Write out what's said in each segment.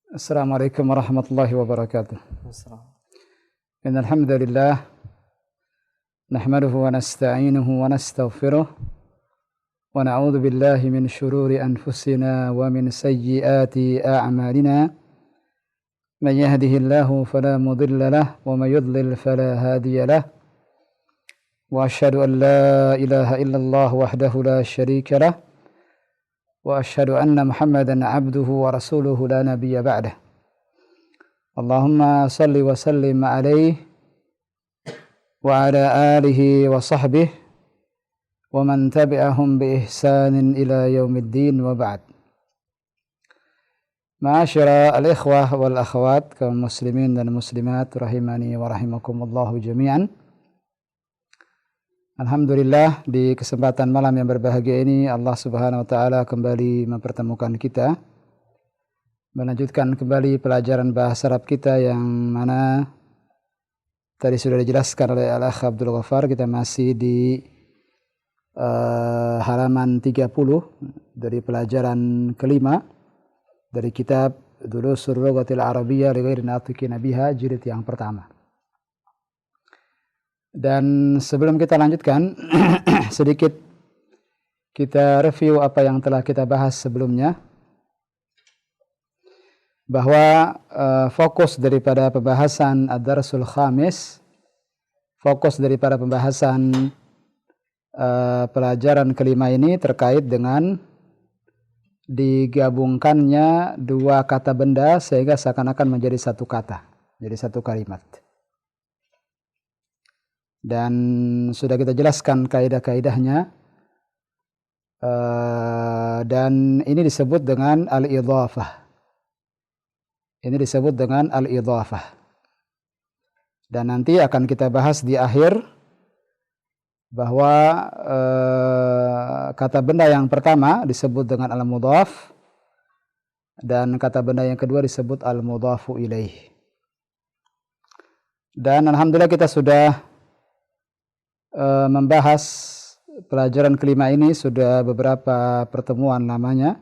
Assalamualaikum warahmatullahi wabarakatuh. Assalamualaikum. Innal hamdalillah nahmaduhu wa nasta'inuhu wa nastaghfiruh wa na'udzu billahi min shururi anfusina wa min sayyiati a'malina. Man yahdihillahu fala mudilla lahu wa may yudlil fala hadiya lahu. Wa asyhadu an la ilaha illallah wahdahu la syarika lahu. وأشهد أن محمدا عبده ورسوله لا نبي بعده اللهم صل وسلم عليه وعلى آله وصحبه ومن تبعهم بإحسان إلى يوم الدين وبعد معاشر الإخوة والأخوات kaum muslimin dan muslimat rahimani wa rahimakumullahu jami'an. Alhamdulillah, di kesempatan malam yang berbahagia ini Allah Subhanahu wa taala kembali mempertemukan kita, melanjutkan kembali pelajaran bahasa Arab kita yang mana tadi sudah dijelaskan oleh Al-Akh Abdul Ghaffar. Kita masih di halaman 30 dari pelajaran kelima dari kitab Durusul Lughatil Arabiyyah li Ghairi Natiqin Biha jilid yang pertama. Dan sebelum kita lanjutkan sedikit kita review apa yang telah kita bahas sebelumnya, bahwa fokus daripada pembahasan Ad-Darsul Khamis, fokus daripada pembahasan pelajaran kelima ini terkait dengan digabungkannya dua kata benda sehingga seakan-akan menjadi satu kata, jadi satu kalimat. Dan sudah kita jelaskan kaidah-kaidahnya, dan ini disebut dengan al-idhafah. Ini disebut dengan al-idhafah. Dan nanti akan kita bahas di akhir bahwa kata benda yang pertama disebut dengan al-mudhaf dan kata benda yang kedua disebut al-mudhafu ilaih. Dan alhamdulillah kita sudah membahas pelajaran kelima ini sudah beberapa pertemuan lamanya,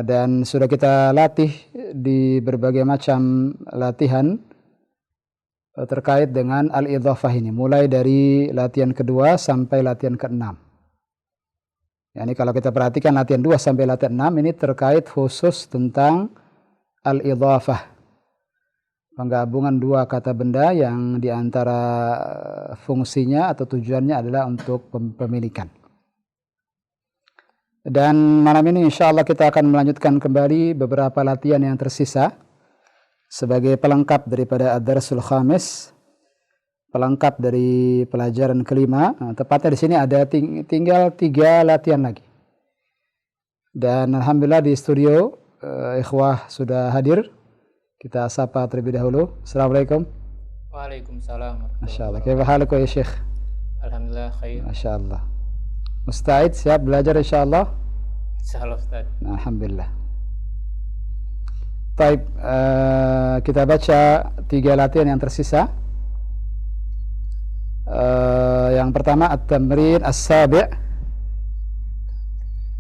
dan sudah kita latih di berbagai macam latihan terkait dengan al-idhafah ini, mulai dari latihan kedua sampai latihan ke-6. Yani kalau kita perhatikan latihan 2 sampai latihan 6 ini terkait khusus tentang al-idhafah, penggabungan dua kata benda yang diantara fungsinya atau tujuannya adalah untuk pemilikan. Dan malam ini insya Allah kita akan melanjutkan kembali beberapa latihan yang tersisa sebagai pelengkap daripada Ad-Darsul Khamis, pelengkap dari pelajaran kelima. Tepatnya di sini ada tinggal 3 latihan lagi. Dan alhamdulillah di studio ikhwah sudah hadir. Kita sapa terlebih dahulu. Assalamualaikum. Waalaikumsalam. Masyaallah. Kaifa halukum ya Syekh? Alhamdulillah khair. Masyaallah. Musta'id, siap belajar insyaallah? Insyaallah Ustaz. Alhamdulillah. Baik, kita baca 3 latihan yang tersisa. Yang pertama at-tamrin as-sabi'.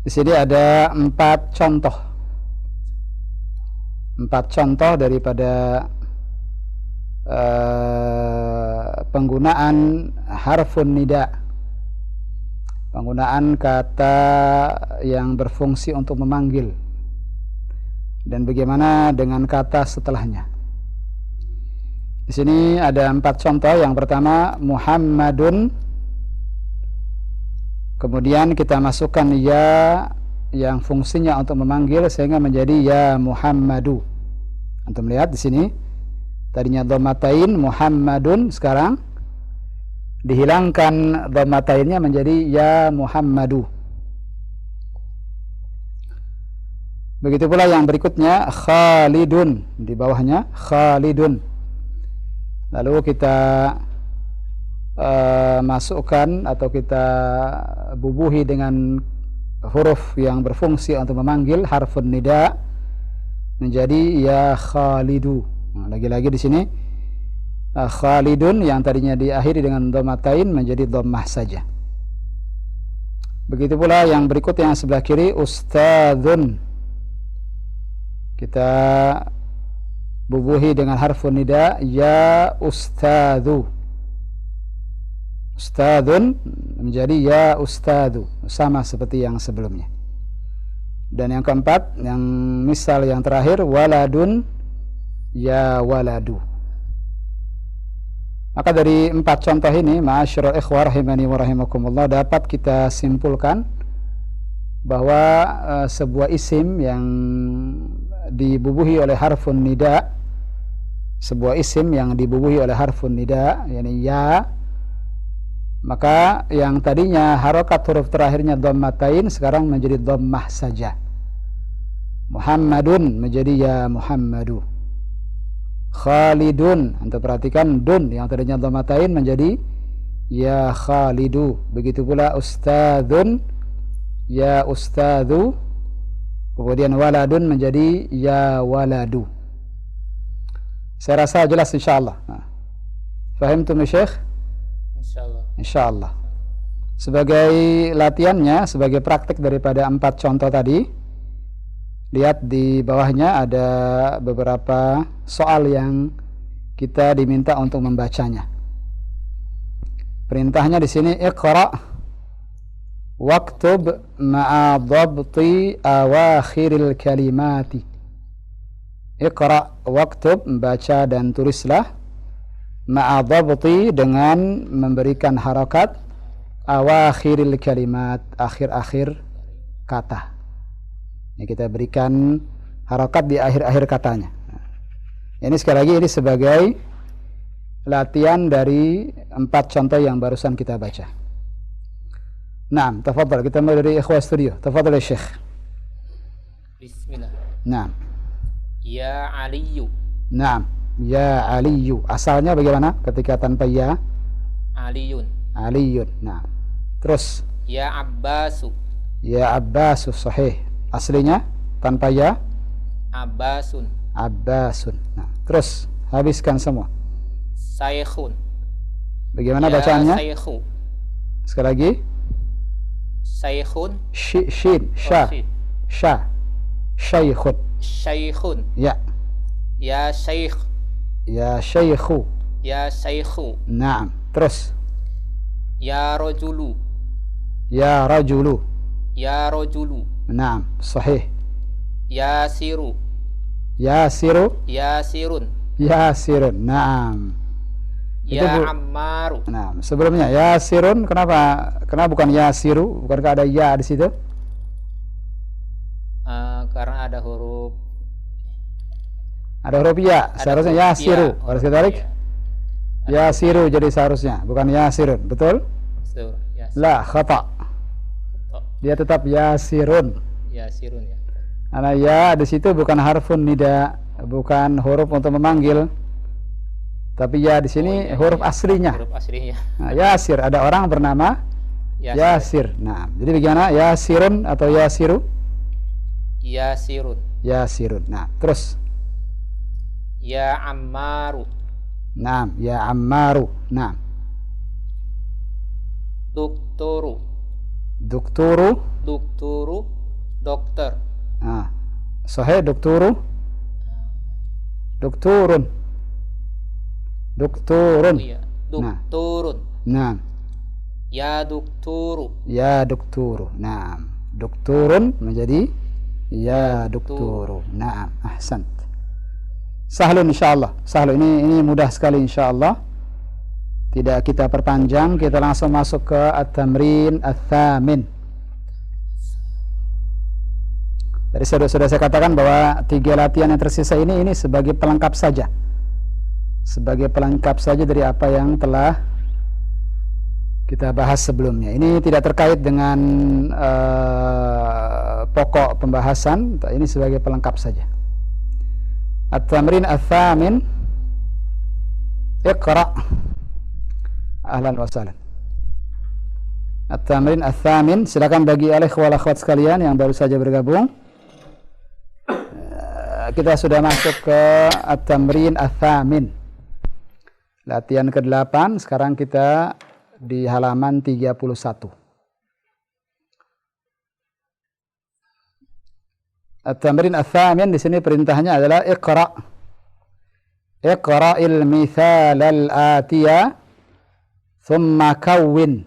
Di sini ada 4 contoh. 4 contoh daripada penggunaan harfun nida, penggunaan kata yang berfungsi untuk memanggil, dan bagaimana dengan kata setelahnya. Di sini ada 4 contoh. Yang pertama Muhammadun, kemudian kita masukkan ya yang fungsinya untuk memanggil sehingga menjadi ya Muhammadu. Antum lihat di sini tadinya dhammatain Muhammadun, sekarang dihilangkan dhammatainnya menjadi ya Muhammadu. Begitu pula yang berikutnya Khalidun, di bawahnya Khalidun. Lalu kita masukkan atau kita bubuhi dengan huruf yang berfungsi untuk memanggil, harfun nida, menjadi ya Khalidu. Nah, lagi-lagi di sini Khalidun yang tadinya diakhiri dengan dhammatain menjadi dhammah saja. Begitu pula yang berikut yang sebelah kiri Ustadzun. kita bubuhi dengan harfun nida, ya ustadzu. Ustadzun menjadi ya ustadzu, sama seperti yang sebelumnya. Dan yang keempat, yang misal yang terakhir, waladun ya waladu. Maka dari 4 contoh ini, ma'asyiral ikhwah rahimani wa rahimakumullah, dapat kita simpulkan bahwa sebuah isim yang dibubuhi oleh harfun nida, sebuah isim yang dibubuhi oleh harfun nida, yakni ya, maka yang tadinya harokat huruf terakhirnya dhammatain sekarang menjadi dhammah saja. Muhammadun menjadi ya Muhammadu. Khalidun, Anda perhatikan dun yang tadinya dhammatain menjadi ya Khalidu. Begitu pula ustadzun ya ustadzu. Kemudian waladun menjadi ya waladu. Saya rasa jelas insyaallah. Fahimtum ya Syekh? Insyaallah. Insyaallah. Sebagai latihannya, sebagai praktik daripada 4 contoh tadi, lihat di bawahnya ada beberapa soal yang kita diminta untuk membacanya. Perintahnya di sini, iqra waktub ma'a dhabti awakhiril kalimati. Iqra waktub, membaca dan tulislah, ma'a dhabti, dengan memberikan harakat awakhiril kalimat, akhir-akhir kata. Ini kita berikan harakat di akhir-akhir katanya. Ini sekali lagi ini sebagai latihan dari 4 contoh yang barusan kita baca. Naam, tafadhal, kita mulai dari ikhwah studio. Tafadhal ya Syekh. Bismillah. Naam. Ya Aliyu. Naam, ya Aliyu. Asalnya bagaimana ketika tanpa ya? Aliyun. Aliyun. Naam. Terus Ya Abbasu. ya Abbasu, sahih. Aslinya tanpa ya? Abbasun. Abbasun. Nah, terus habiskan semua. Saikhun. Bagaimana Ya bacaannya? Saikhu. Sekali lagi. Saikhun. Shin, sha, sha, syaikhun. Saikhun. Ya, Ya Saikh. ya syaikhu. Ya Saikhu. Naam. Terus Ya Rajulu. ya rajulu. Ya Rajulu. Naam, sahih. Ya Siru. Yasiru, Ya Sirun. yasirun. Naam. Ya Itu Ammaru. Nah, sebelumnya yasirun, kenapa bukan yasiru? Bukankah ada ya di situ? Karena ada huruf Ya. Seharusnya yasiru. Harus kita tarik. Ya. Yasiru jadi seharusnya, bukan yasirun. Betul? Betul. Ya. La, khata. Dia tetap yasirun. Ya Sirun ya. Karena ya di situ bukan harfun nida, bukan huruf untuk memanggil. Tapi ya di sini huruf aslinya. Huruf aslinya. Nah, Yasir, ada orang bernama Yasir. Nah, jadi bagaimana? Yasirun atau Yasiru? Ya Sirun. Yasirun. Nah, terus. Ya Ammaru. Naam, ya Ammaru. Naam. Doktoru. Dukturu. Dokturu. Dokter. Nah, sahih dukturu. Dukturun. Dukturun. Oh iya. Dokturun. Naam. Ya dokturu. Ya dukturu. Naam. Dukturun menjadi ya dukturu. Naam. Ahsant. Sahlun insyaallah. Sahlun ini mudah sekali insyaallah. Tidak kita perpanjang, kita langsung masuk ke at-tamrin ats-tsamin. Jadi sudah saya katakan bahwa 3 latihan yang tersisa ini sebagai pelengkap saja. Sebagai pelengkap saja dari apa yang telah kita bahas sebelumnya. Ini tidak terkait dengan pokok pembahasan, ini sebagai pelengkap saja. At-tamrin ats-tsamin. Iqra. Ahlan wa sahlan. At-tamrin ats-tsamin, silakan bagi ikhwah akhwat sekalian yang baru saja bergabung. Kita sudah masuk ke at-tamrin ats-tsamin. Latihan ke-8, sekarang kita di halaman 31. At-tamrin ats-tsamin di sini perintahnya adalah iqra. Iqra'il mithal al-atiya thumma kawwin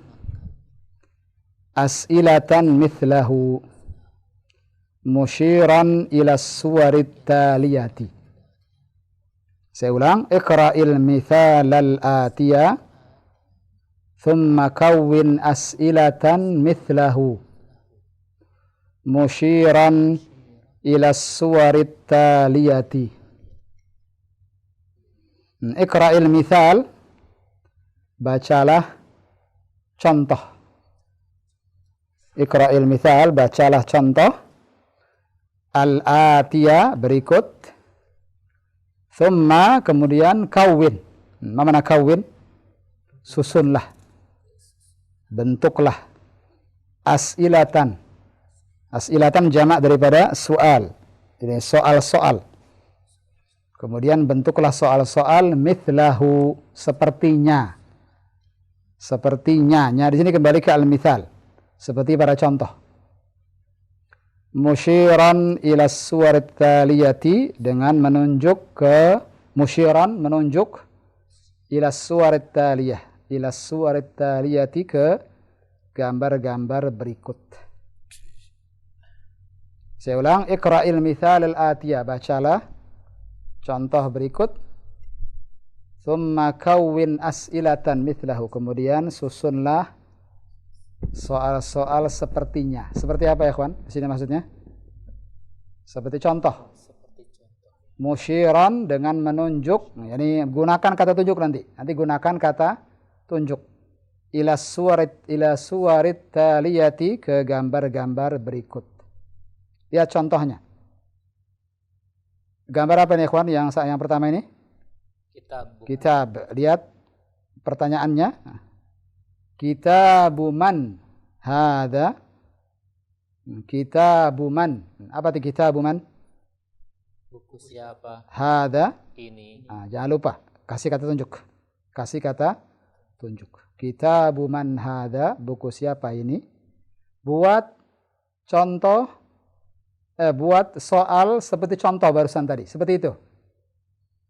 as'ilatan mithlahu musyiran ila as-suwarit taliyati. Saya ulang, iqra'il mithal al-atiya thumma kawwin as'ilatan mithlahu musyiran ila as-suwarit taliyati. Iqra'il mithal, bacalah contoh. Iqra'il mithal, bacalah contoh. Al-atiya, berikut. Thumma, kemudian kawin. Apa makna kawin? Susunlah. Bentuklah. As'ilatan. As'ilatan jamak daripada soal. Ini soal-soal. Kemudian bentuklah soal-soal mithlahu, sepertinya. Sepertinya. Di sini kembali ke al-mithal. Seperti pada contoh. Musyiran ila suwarit taliyati, dengan menunjuk ke, musyiran menunjuk ila suwarit taliyah. Ila suwarit taliyati, ke gambar-gambar berikut. Saya ulang, iqra'il mithal al-atiyah, bacalah contoh berikut. Thumma kawwin as'ilatan mithlahu, kemudian susunlah soal-soal sepertinya. Seperti apa ya, kawan? Di sini maksudnya seperti contoh. Musyiran, dengan menunjuk. Yani gunakan kata tunjuk nanti. Nanti gunakan kata tunjuk. Ila suwarit taliyati, ke gambar-gambar berikut. Lihat contohnya. Gambar apa nih, ikhwan? Yang pertama ini? Kitab. Lihat pertanyaannya. Kitabu man hadza? Kitabu man. Apa itu kitabu man? Buku siapa? Hadza. Ini. Jangan lupa kasih kata tunjuk. Kasih kata tunjuk. Kitabu man hadza? Buku siapa ini? Buat contoh. Buat soal seperti contoh barusan tadi, seperti itu.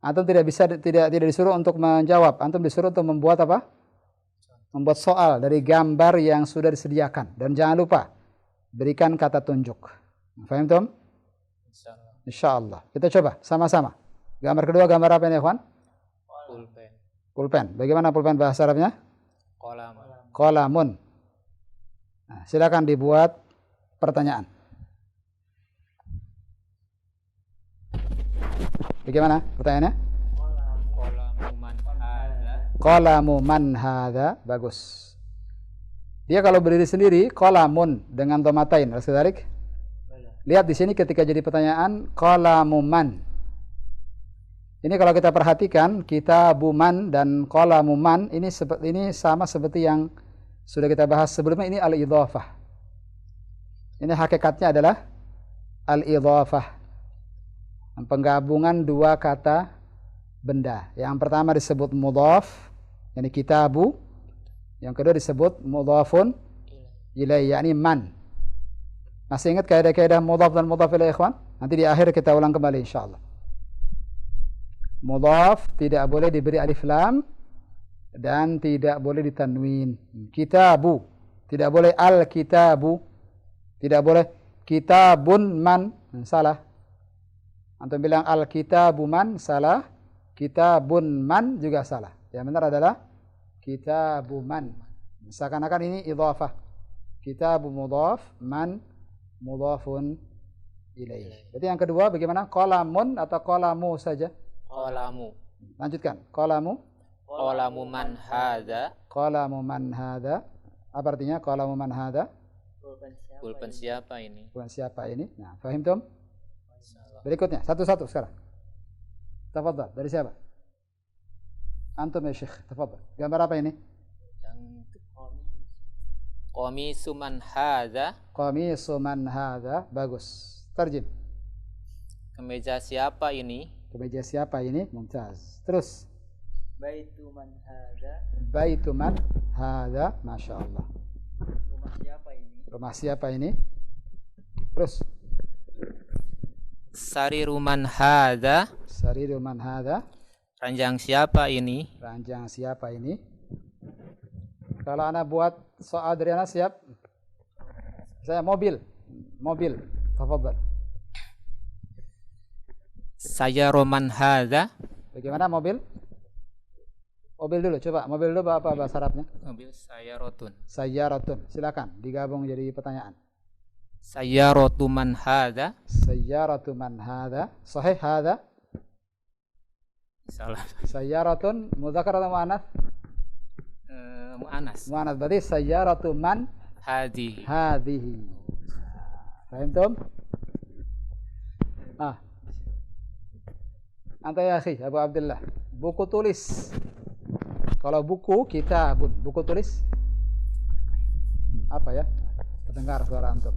Antum tidak disuruh untuk menjawab, antum disuruh untuk membuat apa? Membuat soal dari gambar yang sudah disediakan. Dan jangan lupa berikan kata tunjuk. Faham Tom? Insyaallah. Kita coba sama-sama. Gambar kedua, gambar apa ini, ikhwan? Pulpen. Pulpen. Bagaimana pulpen bahasa Arabnya? Qalamun. Nah, silakan dibuat pertanyaan. Bagaimana pertanyaannya? Qalamu man hadza. Bagus. Dia kalau berdiri sendiri qalamun dengan dhamatain. Al-Sidharik. Lihat di sini ketika jadi pertanyaan qalamu man. Ini kalau kita perhatikan kitabu man dan qalamu man ini sama seperti yang sudah kita bahas sebelumnya. Ini al-idhafah. Ini hakikatnya adalah al-idhafah. Penggabungan dua kata benda. Yang pertama disebut mudhaf, yakni kitabu. Yang kedua disebut mudhafun ilaih, yakni man. Masih ingat kaidah-kaidah mudhaf dan mudhaf ilaih, ikhwan? Nanti di akhir kita ulang kembali insyaallah. Mudhaf tidak boleh diberi alif lam dan tidak boleh ditanwin. Kitabu tidak boleh al-kitabu. Tidak boleh kitabun man, salah. Antum bilang al-kitabu man, salah. Kitabun man juga salah. Yang benar adalah kitabu man. Seakan-akan ini idhafah. Kitabu mudhaf, man mudhafun ilaih. Jadi yang kedua bagaimana? Qalamun atau qalamu saja? Qalamu. Lanjutkan. Qalamu. Qalamu man hadza. Qalamu man hadza. Apa artinya qalamu man hadza? Pulpen siapa ini? Pulpen siapa ini? Nah, fahim tum? Berikutnya, satu-satu sekarang. Tafadhal, dari siapa? Antum ya Syekh, tafadhal. Gambar apa ini? Qamisu man hadza. Qamisu man hadza. Bagus. Terjem. Kemeja siapa ini? Kemeja siapa ini? Mumtaz. Terus. Baitu man hadza. Baitu man hadza. Masya Allah. Rumah siapa ini? Rumah siapa ini? Terus. Sariru man hadza. Sariru man hadza. Ranjang siapa ini? Ranjang siapa ini? Kalau Anda buat soal dari Anda siap? Saya mobil. Tafadhal. Sayaru man hadza. Bagaimana mobil? Mobil dulu, coba. Mobil dulu apa bahasa Arabnya? Mobil sayarotun. Sayyaratun. Silakan digabung jadi pertanyaan. Sayarotu man hadza. Sayyaratu man hadza. Sahih hadza? Salah. Sayyaratun mudzakkar atau muannats? Mu'anas. Muannats. Berarti sayyaratu man Hadi. hadhihi. Fahimtum? Anta ya akhi Abu Abdullah. Buku tulis. Kalau buku kitabun, buku tulis apa ya? Terdengar suara antum.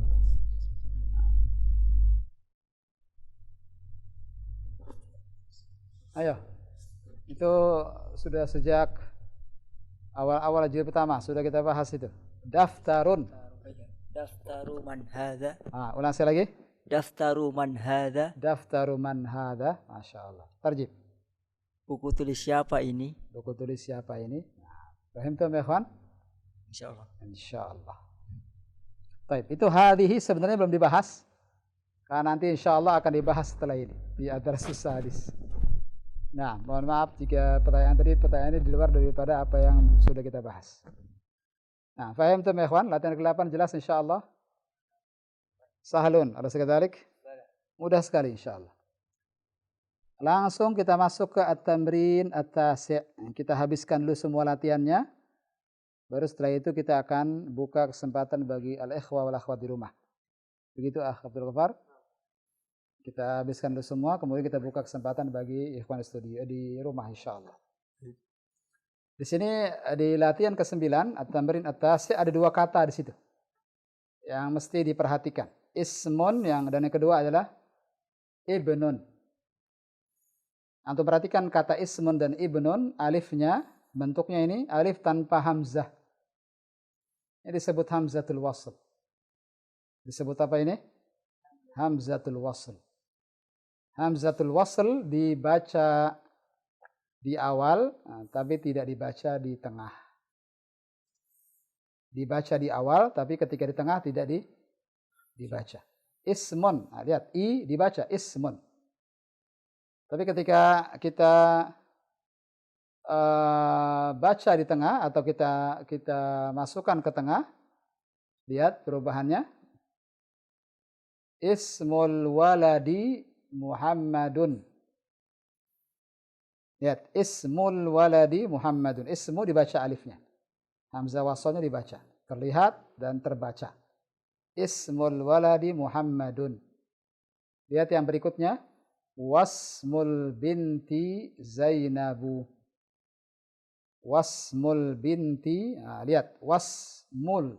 Ayo. Itu sudah sejak awal-awal jilid pertama sudah kita bahas itu. Daftarun. Daftaru man hadza. Ulang sekali lagi. Daftaru man hadza. Daftaru man hadza. Masyaallah. Tarjib. Buku tulis siapa ini? Buku tulis siapa ini? Fahimtum ya ikhwan? Insyaallah. Insyaallah. Baik, itu hadhihi sebenarnya belum dibahas. Karena nanti insyaallah akan dibahas setelah ini di adrasus hadis. Nah, mohon maaf jika pertanyaan ini di luar daripada apa yang sudah kita bahas. Nah, fahimtum ya ikhwan? Latihan ke-8 jelas insyaallah. Sahlun, ada sekadalik? Mudah sekali insyaallah. Langsung kita masuk ke at-tamrin at-tasi'. Kita habiskan dulu semua latihannya. Baru setelah itu kita akan buka kesempatan bagi al-ikhwa wal akhwat di rumah. Begitu Abdul Ghaffar? Kita habiskan dulu semua, kemudian kita buka kesempatan bagi ikhwan studio di rumah insyaallah. Di sini di latihan ke-9 at-tamrin at-tasi' ada dua kata di situ yang mesti diperhatikan. Ismun dan yang kedua adalah ibnun. Antum perhatikan kata ismun dan ibnun, alifnya bentuknya ini alif tanpa hamzah. Ini disebut hamzatul wasl. Disebut apa ini? Hamzatul wasl. Hamzatul wasl dibaca di awal, tapi tidak dibaca di tengah. Dibaca di awal, tapi ketika di tengah tidak dibaca. Ismun, lihat i dibaca ismun. Tapi ketika kita baca di tengah atau kita masukkan ke tengah, lihat perubahannya. Ismul waladi Muhammadun. Lihat, ismul waladi Muhammadun. Ismu dibaca alifnya. Hamzah wasalnya dibaca. Terlihat dan terbaca. Ismul waladi Muhammadun. Lihat yang berikutnya. Wasmul binti Zainabu. Wasmul binti. Lihat, wasmul.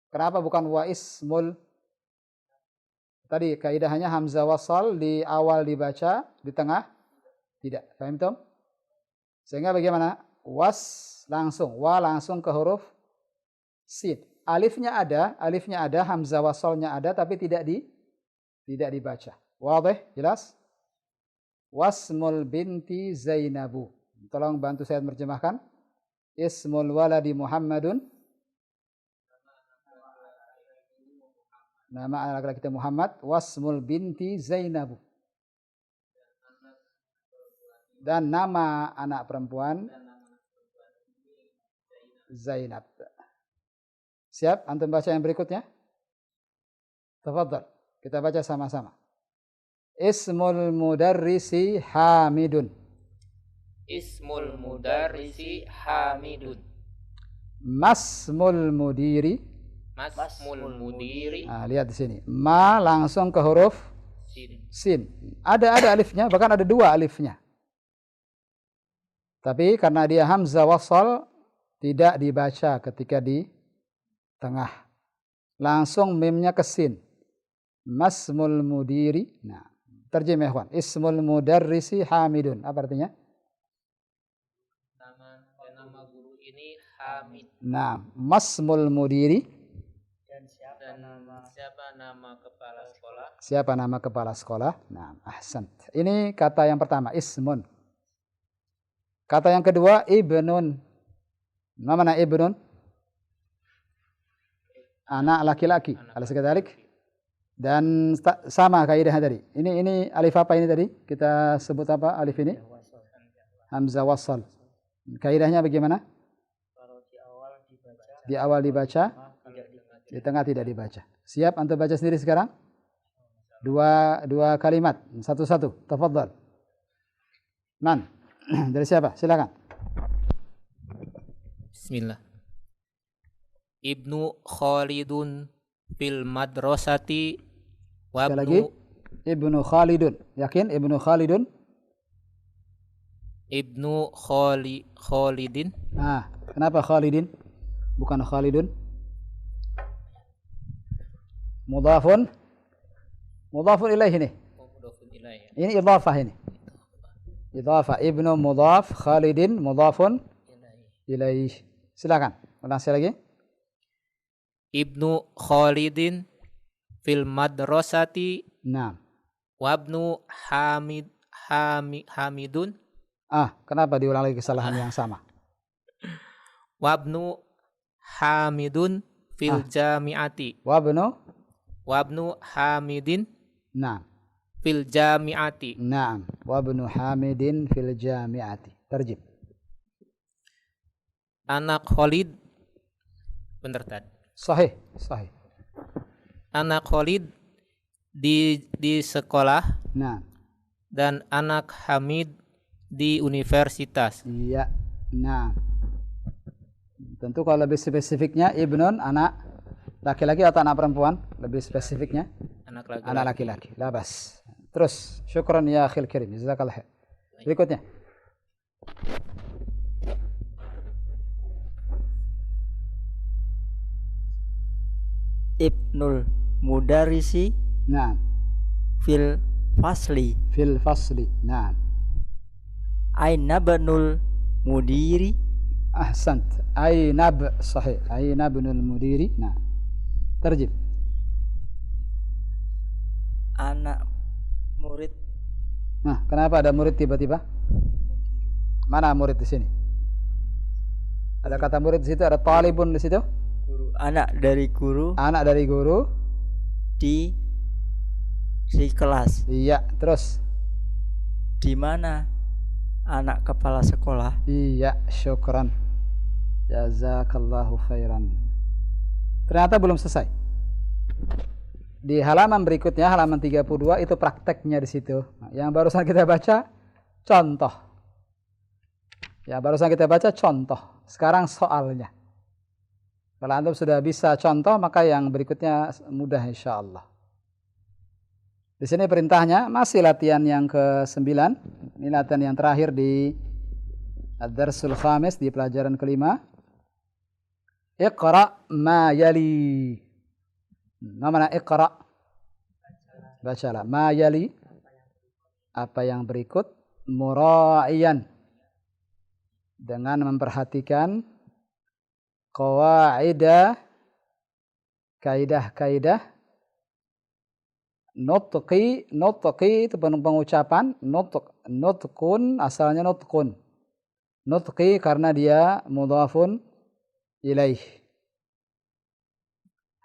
Kenapa bukan waismul? Tadi kaidahnya hamzah wasal di awal dibaca, di tengah tidak. Paham Tom? Sehingga bagaimana? Was langsung, wa langsung ke huruf sin. Alifnya ada, hamzah wasalnya ada, tapi tidak dibaca. Wadih, jelas? Wasmul binti Zainabu. Tolong bantu saya menerjemahkan. Ismul waladi Muhammadun. Nama anak laki-laki kita Muhammad. Wasmul binti Zainabu. Dan nama anak perempuan Zainab. Siap? Antum baca yang berikutnya. Tafadhal. Kita baca sama-sama. Ismul mudarrisi Hamidun. Ismul mudarrisi Hamidun. Masmul mudiri. Masmul mudiri. Lihat di sini. Ma langsung ke huruf sin. Ada alifnya, bahkan ada dua alifnya. Tapi karena dia hamzah wasal tidak dibaca ketika di tengah. Langsung mimnya ke sin. Masmul mudiri. Nah, terjemah ikhwan. Ismul mudarrisi Hamidun. Apa artinya? Nama guru ini Hamid. Nah, masmul mudiri. Dan siapa nama kepala sekolah? Siapa nama kepala sekolah? Nah, ahsant. Ini kata yang pertama, ismun. Kata yang kedua, ibnun. Mana ibnun? Anak laki-laki. Alas kadalik. Dan sama kaidahnya tadi. Ini alif apa ini tadi? Kita sebut apa alif ini? Hamzah wasal. Kaidahnya bagaimana? Di awal dibaca, di tengah tidak dibaca. Siap antum baca sendiri sekarang? Dua kalimat, satu-satu. Tafadhal. Man, dari siapa? Silakan. Bismillah. Ibnu Khalidun fil madrasati wa Sekali lagi. Ibnu Khalidun. Yakin Ibnu Khalidun? Ibnu Khalidin. Ah, kenapa Khalidin? Bukan Khalidun. Mudhafun ilaih ini. Mudhafun ilaih. Ini idhafah ini. Idhafah. Ibnu mudhaf, Khalidin mudhafun ilaih. Silakan. Ulang sekali lagi. Ibnu Khalidin fil madrasati Nah. wabnu Hamidun Kenapa diulang lagi kesalahan yang sama? wabnu Hamidun fil jami'ati. Wabnu Hamidin Nah. fil jami'ati. Naam. Wabnu Hamidin fil jami'ati. Terjib. Anak Khalid. Bentar tadi. Sahih. Anak Khalid di sekolah Nah. dan anak Hamid di universitas. Iya. Nah. Tentu kalau lebih spesifiknya ibnun anak laki-laki atau anak perempuan, lebih spesifiknya Anak laki-laki. Labas. Terus, syukran ya akhil kirim. Jazakallah khair. Berikutnya. Ibnul mudarrisi Nah. fil fasli. Fil fasli. Nah. Aina banul mudiri. Ahsant. Ainab. Sahih. Ainabnul mudiri. Nah. Terjib. Anak murid Nah, kenapa ada murid tiba-tiba? Mana murid di sini? Ada kata murid di situ, ada talibun di situ? guru. Anak dari guru Anak dari guru. di kelas. Iya, terus. Di mana anak kepala sekolah? Iya, syukran. Jazakallahu khairan. Ternyata belum selesai. Di halaman berikutnya, halaman 32 itu prakteknya di situ. Nah, yang barusan kita baca contoh. Sekarang soalnya. Kalau antum sudah bisa contoh, maka yang berikutnya mudah insyaallah. Di sini perintahnya masih latihan yang ke-9. Ini latihan yang terakhir di Ad-Darsul Khamis, di pelajaran kelima. Iqra ma yali. Mana iqra? Bacalah. Ma yali. Apa yang berikut. Mura'iyan. Dengan memperhatikan qawaidah, kaidah-kaidah. Nutqi itu pengucapan. Nutqun asalnya nutqun. Nutqi karena dia mudhafun ilaih.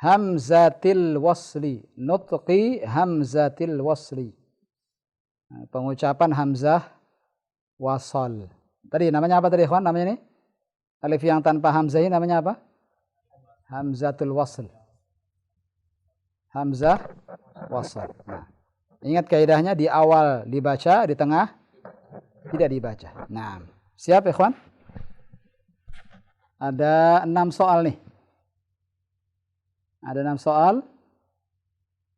Hamzatil wasli. Nutqi hamzatil wasli. Pengucapan hamzah wasal. Tadi namanya apa tadi ikhwan? Namanya ini? Alif yang tanpa hamzah ini namanya apa? Hamzatul wasl. Hamzah wasal. Nah, ingat kaidahnya di awal dibaca, di tengah tidak dibaca. Nah, siap ikhwan? Ada 6 soal nih. Ada 6 soal.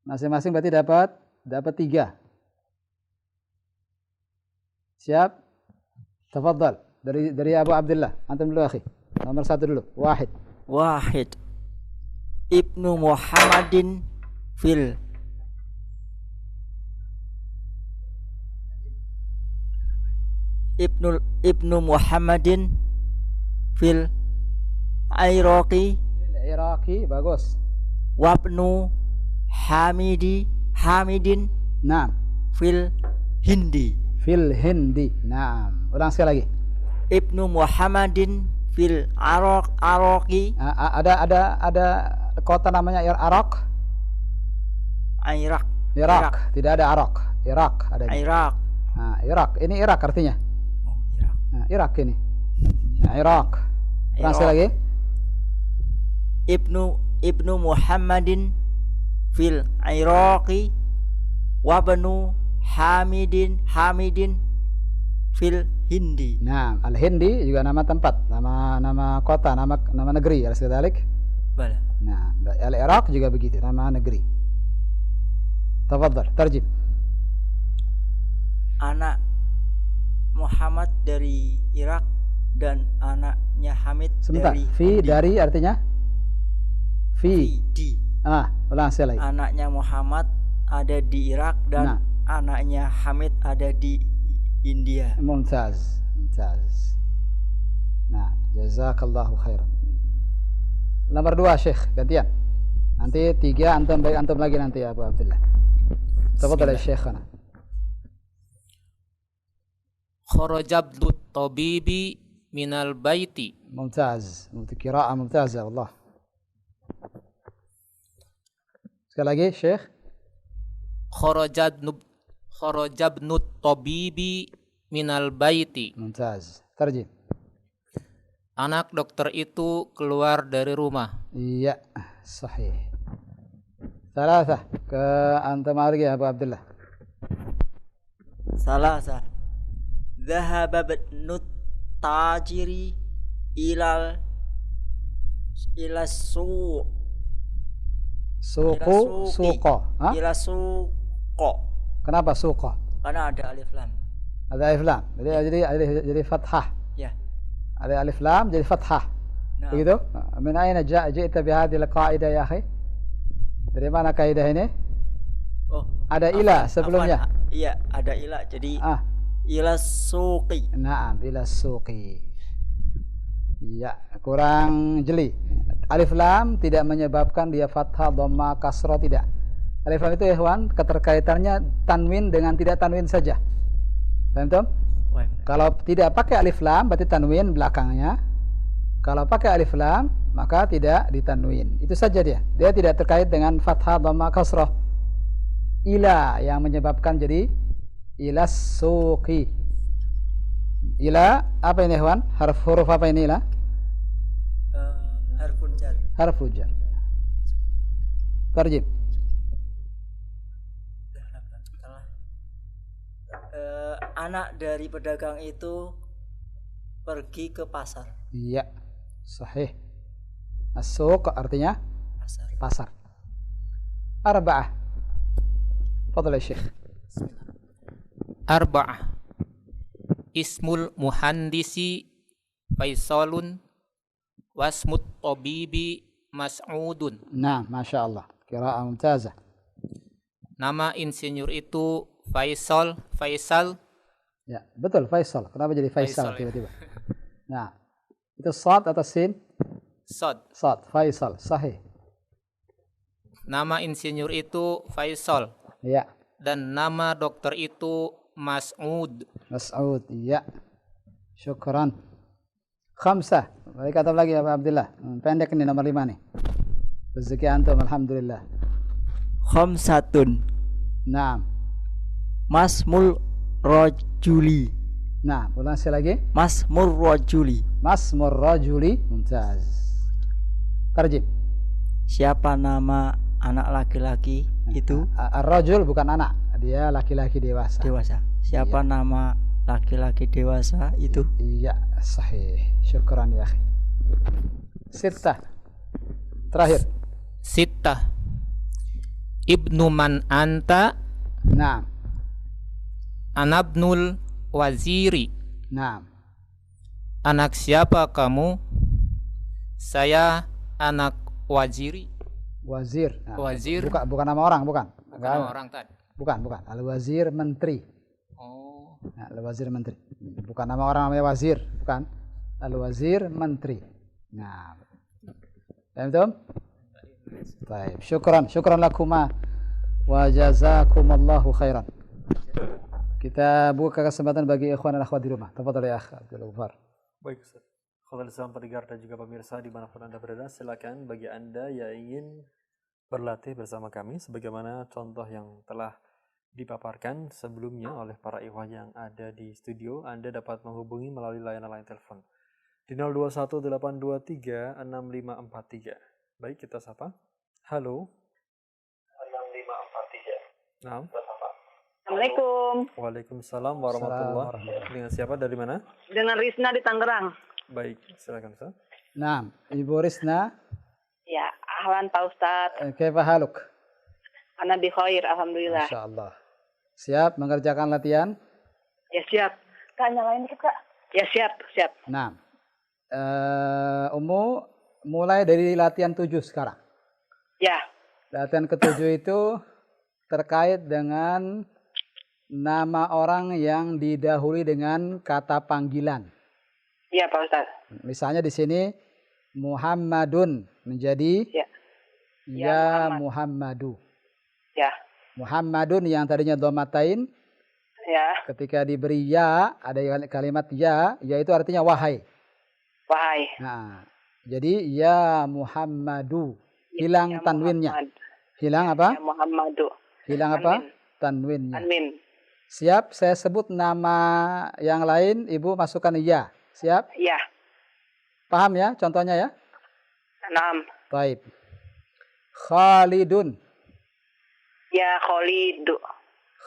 Masing-masing berarti dapat 3. Siap? Tafadhal. Dari Abu Abdullah. Antum dulu akhi. Nomor 1 dulu. Wahid. Ibnu Muhammadin fil Ibnu Muhammadin fil Iraqi. Iraqi bagus. Wabnu Hamidi Hamidin Naam. fil Hindi. Fil Hindi. Naam. Ulang sekali lagi. Ibnu Muhammadin fil Araqi. Ada kota namanya Irak. Irak. Irak. Tidak ada Arak. Irak ada. Irak. Nah, Irak. Ini Irak artinya. Oh, Irak. Nah, Irak ini. Nah, Irak. Ulang sekali lagi. Ibnu Muhammadin fil Iraqi wa banu Hamidin fil Hindi. Nah, Al-Hindi juga nama tempat, nama kota, nama negeri, alas kedalik. Bala. Nah, Al-Iraq juga begitu, nama negeri. Tafadhal, tarjim. Anak Muhammad dari Irak dan anaknya Hamid Sebentar, dari fi Hindi. dari artinya? Fi. Di. Ulang sekali lagi. Anaknya Muhammad ada di Irak dan Nah. anaknya Hamid ada di India. Mumtaz. Nah, jazakallahu khairan. Nomor 2, Syekh, gantian. Nanti 3 antum lagi nanti ya Abu Abdullah. Tafadhal ya Syekhana. Kharajabdu tabibi minal baiti. Mumtaz. Qiraa'ah mumtazah wallah. Sekali lagi, Syekh. Kharajabnu tabibi minal baiti. Mumtaz. Tarjim. Anak dokter itu keluar dari rumah. Iya, sahih. Salasah. Ke antum lagi ya Abu Abdullah. Salasa. Dhahaba ibnut tajiri ila suq. Suqo. Hah? Ila suqo. Kenapa suqo? Karena ada alif lam. Ada alif lam. Jadi fathah. Ya. Ada alif lam jadi fathah. Nah. Begitu? Min aina ji'ta bi hadhihi al-qa'idah ya akhi? Dari mana kaidah ini? Oh, Ada ila sebelumnya. Iya, ada ila. Jadi ila suqi. Naam, ila suqi. Ya, kurang jeli. Alif lam tidak menyebabkan dia fathah, dhamma, kasrah, tidak. Alif lam itu ikhwan keterkaitannya tanwin dengan tidak tanwin saja. Paham tuh? Kalau tidak pakai alif lam berarti tanwin belakangnya. Kalau pakai alif lam maka tidak ditanwin. Itu saja dia. Dia tidak terkait dengan fathah, dhamma, kasrah. Ila yang menyebabkan jadi ila suqi. Ila apa ini ikhwan? Huruf apa ini ila? Harfun jar. Harful jar. Tarjim. Anak dari pedagang itu pergi ke pasar. Iya, sahih. As-suq artinya pasar. Arba'ah. Fadhal ya Syekh. Arba'ah. Ismul muhandisi Faisalun wasmut tabibi Mas'udun. Nah, Masya Allah. Qiraa'ah mumtazah. Nama insinyur itu Faisal. Ya, betul Faisal. Kenapa jadi Faisal Faisal, ya. tiba-tiba? Nah, itu sad atau sin? Sod. Sad, Faisal, sahih. Nama insinyur itu Faisal Ya, dan nama dokter itu Mas'ud. Mas'ud, ya. Syukran. Khamsah. Baik, kata lagi ya Pak Abdullah. Pendek ini nomor 5 nih. Rezeki antum alhamdulillah. Khamsatun. Naam. Masmul rajuli. Nah, ulang sekali lagi. Masmur rajuli. Masmur rajuli. Mumtaz. Tarjim. Siapa nama anak laki-laki itu? Ar-rajul bukan anak. Dia laki-laki dewasa. Dewasa. Siapa nama laki-laki dewasa itu? Iya, sahih. Syukran ya akhi. Sittah. Terakhir. Sittah. Ibnu man anta Naam. anabnul waziri. Naam. Anak siapa kamu? Saya anak waziri. Wazir. Nah, Wazir. Bukan nama orang, bukan. Bukan nama orang tadi. Bukan. Al-wazir menteri. Oh. Nah, al-wazir menteri. Bukan nama orang namanya wazir, bukan. Al-wazir menteri. Nah. Paham tuh? Baik. Syukran lakuma Wa jazakumullahu khairan. Kita buka kesempatan bagi ikhwan dan akhwat di rumah. Tafadhal ya akh Abdul Ghaffar. Baik Ustaz. Khotbah Islam pendengar dan juga pemirsa dimanapun Anda berada, silakan bagi Anda yang ingin berlatih bersama kami sebagaimana contoh yang telah dipaparkan sebelumnya oleh para ikhwan yang ada di studio. Anda dapat menghubungi melalui layanan line telepon di 0218236543. Baik, kita sapa. Halo. 6543. Nah. Assalamualaikum. Waalaikumsalam warahmatullahi wabarakatuh. Dengan siapa, dari mana? Dengan Risna di Tangerang. Baik, silakan Ustaz. Nah, Ibu Risna. Ya, ahlan Pak Ustadz. Kaifa haluk? Ana bi khair, alhamdulillah. Masyaallah. Siap mengerjakan latihan? Ya siap. Kak, nyalain dikit Kak. Ya siap, siap. Nah, Ummu mulai dari latihan 7 sekarang. Ya. Latihan ke-7 itu terkait dengan nama orang yang didahului dengan kata panggilan. Iya Pak Ustadz. Misalnya di sini Muhammadun menjadi ya Muhammadu. Ya. Muhammadun yang tadinya dhammatain, Ya. ketika diberi ya, ada kalimat ya itu artinya wahai. Wahai. Nah, jadi ya Muhammadu, hilang Ya tanwinnya. Muhammad. Hilang apa? Ya Muhammadu. Hilang apa? Tanwinnya. Amin. Siap, saya sebut nama yang lain, Ibu masukkan ya. Siap? Ya. Paham ya contohnya ya? Naam. Baik. Khalidun. Ya Khalidu.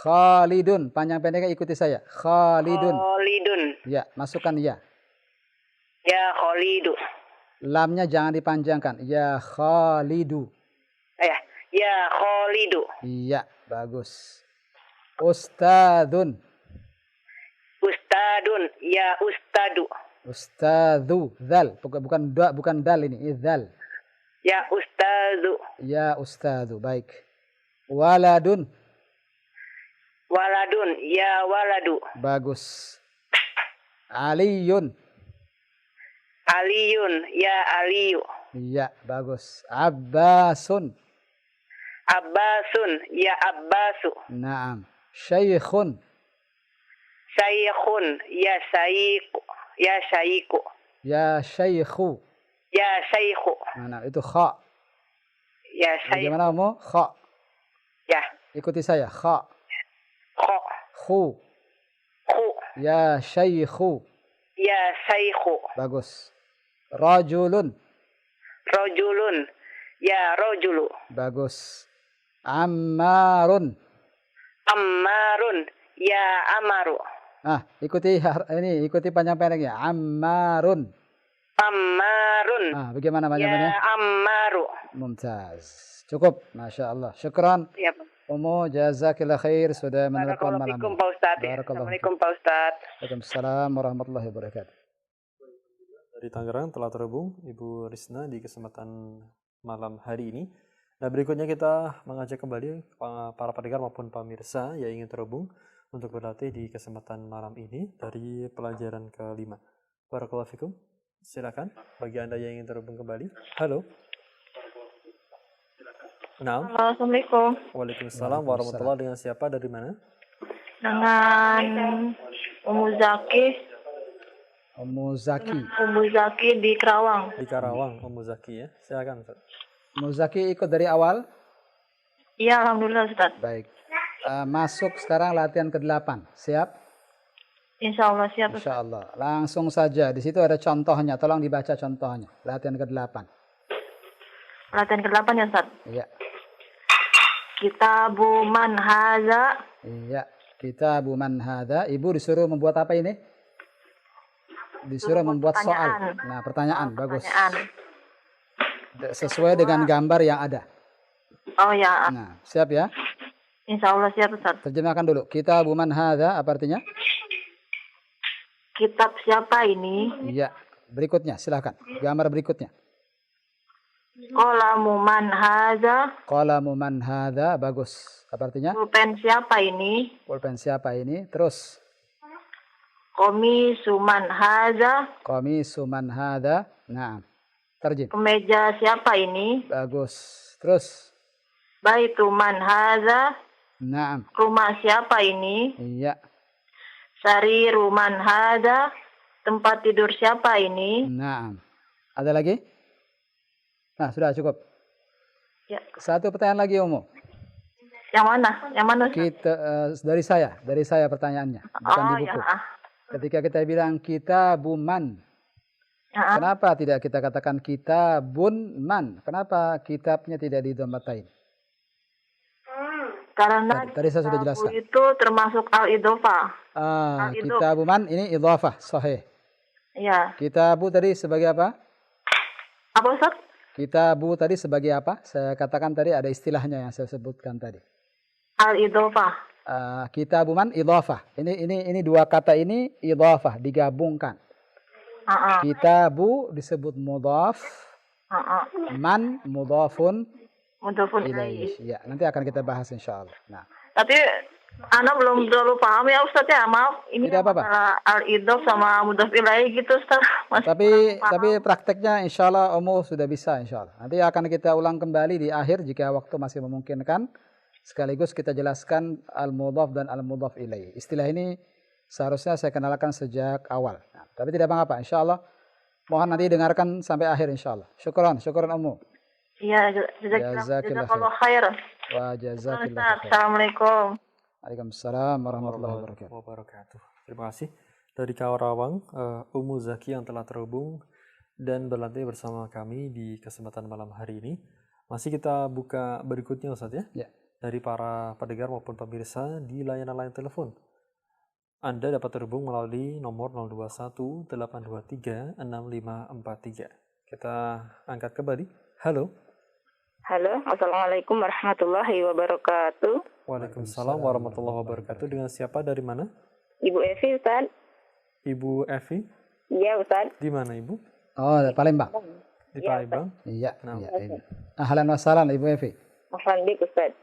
Khalidun, panjang pendeknya ikuti saya. Khalidun. Khalidun. Ya, masukkan ya. Ya Khalidu. Lamnya jangan dipanjangkan. Ya Khalidu. Ya Khalidu. Iya, bagus. Ustadun. Ustadun. Ya Ustadu. Ustadu. Dzal, bukan dal ini, dzal. Ya Ustadu. Ya Ustadu, baik. Waladun. Waladun. Ya Waladu. Bagus. Aliyun. Aliyun. Ya Aliyu. Iya, bagus. Abbasun. Abbasun. Ya Abbasu. Naam. Syaikhun. Syekhun. Ya Syaiku. Ya Syaiku. Ya syaikhu. Ya Syaiku. Mana itu kha. Ya Syaiku. Bagaimana kamu? Kha. Ya. Ikuti saya. Kha. Kho. Khu. Khu. Ya syaikhu. Ya Syaiku. Bagus. Rajulun. Rojulun. Ya Rojulu. Bagus. Ammarun. Ammarun. Ya Amaru. Ikuti panjang pendeknya. Ammarun. Ammarun. Bagaimana panjang pendeknya? Ya Ammaru. Mumtaz. Cukup. Masya Allah. Syukran. Ya, Pak. Ummu jazakillah khair sudah menelpon malam Barakallahu ini. Pak Ustadz. Barakallahu Assalamualaikum Pak Ustadz. Waalaikumsalam warahmatullahi wabarakatuh. Dari Tangerang telah terhubung Ibu Risna di kesempatan malam hari ini. Nah, berikutnya kita mengajak kembali para pendengar maupun pemirsa yang ingin terhubung untuk berlatih di kesempatan malam ini dari pelajaran kelima. Barakallahu fikum. Silakan bagi Anda yang ingin terhubung kembali. Halo. Nah. Assalamualaikum. Waalaikumsalam warahmatullahi. Dengan siapa, dari mana? Dengan Ummu Zaki. Ummu Zaki. Ummu Zaki di Kerawang. Di Karawang, Ummu Zaki ya. Silakan Ustaz. Ummu Zaki ikut dari awal? Iya, alhamdulillah Ustaz. Baik. Masuk sekarang latihan ke-8. Siap? Insya Allah siap Ustaz. Insya Allah. Langsung saja. Di situ ada contohnya. Tolong dibaca contohnya. Latihan ke-8. Latihan ke-8 ya Ustaz. Iya. Kitabu man haza. Iya. Kitabu man hadza. Ibu disuruh membuat apa ini? Disuruh membuat soal. Nah, pertanyaan. Bagus. Sesuai dengan gambar yang ada. Oh ya. Nah, siap ya? Insya Allah siap Ustaz. Terjemahkan dulu. Kitabu man hadza, apa artinya? Kitab siapa ini? Iya. Berikutnya, silakan. Gambar berikutnya. Qalamu man haza. Qalamu man hadza, bagus. Apa artinya? Pulpen siapa ini? Pulpen siapa ini? Terus. Komisu man haza. Qamisu man hadza. Nah. Terjem. Kemeja siapa ini? Bagus. Terus. Baitu man haza? Naam. Rumah siapa ini? Iya. Sariru man haza? Tempat tidur siapa ini? Naam. Ada lagi? Nah, sudah cukup. Ya. Satu pertanyaan lagi, Umu. Yang mana? Yang mana? Ustaz? Kita dari saya pertanyaannya, bukan di buku. Ya. Ketika kita bilang kitabun man, Ya. kenapa tidak kita katakan kitabun man? Kenapa kitabnya tidak didhammatain? Karena Tadi saya sudah kitabu jelaskan. itu termasuk al-idhofah. Al-idhof. Kitabu man ini idhafah, sahih. Ya. Kitabu tadi sebagai apa? Apa Ustaz? Kitabu tadi sebagai apa? Saya katakan tadi ada istilahnya yang saya sebutkan tadi. Al-idhofah. Kitabu man idhafah. Ini dua kata ini idhafah digabungkan. Kitabu disebut mudhaf, man mudhafun Mudhofun ilaih. ilaih. Ya, nanti akan kita bahas insyaallah. Nah, Tapi Ana belum terlalu paham ya Ustaz ya. Maaf, ini Tidak apa-apa. masalah al-idhof sama mudhof ilaih gitu Ustaz. Masih kurang paham. tapi prakteknya insyaallah Umu sudah bisa insyaallah. Nanti akan kita ulang kembali di akhir jika waktu masih memungkinkan. Sekaligus kita jelaskan al-mudhaf dan al-mudhaf ilaih. Istilah ini seharusnya saya kenalkan sejak awal. Nah, tapi tidak apa-apa insyaallah. Mohon nanti dengarkan sampai akhir insyaallah. Syukran Umu. Iya, Jazakillah jazakallah khair. Wa Ustaz, jazakillah khair. Assalamualaikum. Waalaikumsalam warahmatullahi wabarakatuh. Wabarakatuh. Terima kasih dari Karawang, Umu Zaki yang telah terhubung dan berlatih bersama kami di kesempatan malam hari ini. Masih kita buka berikutnya Ustaz ya. Ya. Dari para pendengar maupun pemirsa di layanan line telepon. Anda dapat terhubung melalui nomor 021 823 6543. Kita angkat kembali. Halo. Halo, Assalamualaikum warahmatullahi wabarakatuh. Waalaikumsalam warahmatullahi wabarakatuh. Dengan siapa, dari mana? Ibu Evi, Ustaz. Ibu Evi. Iya, Ustaz. Di mana Ibu? Oh, Palembang. Di Iya, Palembang. Iya, Nah. iya ini. Ahlan wa sahlan Ibu Evi. Afwan bik, Ustaz.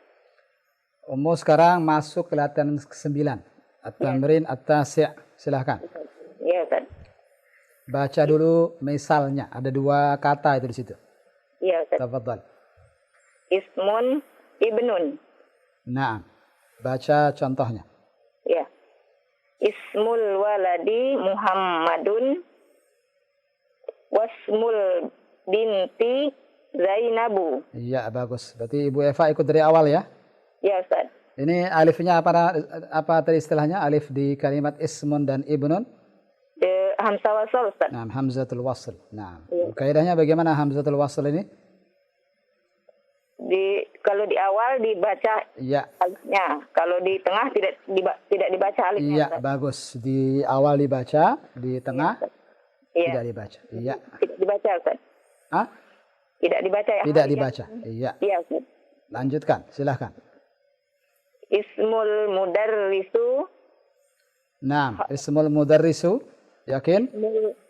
Umu sekarang masuk ke latihan ke-9. At-tamrin at-tasi'. Silahkan. Iya, Ustaz. Baca dulu misalnya. Ada dua kata itu di situ. Iya, Ustaz. Tafadhal. Ismun ibnun. Naam. Baca contohnya. Ya. Ismul waladi Muhammadun. Wasmul binti Zainabu. Iya, bagus. Berarti Ibu Eva ikut dari awal ya. Ya, Ustaz. Ini alifnya apa tadi istilahnya? Alif di kalimat ismun dan ibnun. Hamzah wasal, Ustaz. Naam, hamzatul wasl. Naam. Iya. Kaidahnya bagaimana hamzatul wasl ini? Kalau di awal dibaca Iya. alifnya, kalau di tengah tidak dibaca alifnya. Iya, Ustaz. bagus. Di awal dibaca, di tengah Iya. tidak dibaca. Iya. Tidak dibaca, Ustaz. Hah? Tidak dibaca ya. Tidak dibaca. Iya. Iya, Ustaz. Lanjutkan, silahkan. Ismul mudarrisu. Naam, ismul mudarrisu. Yakin?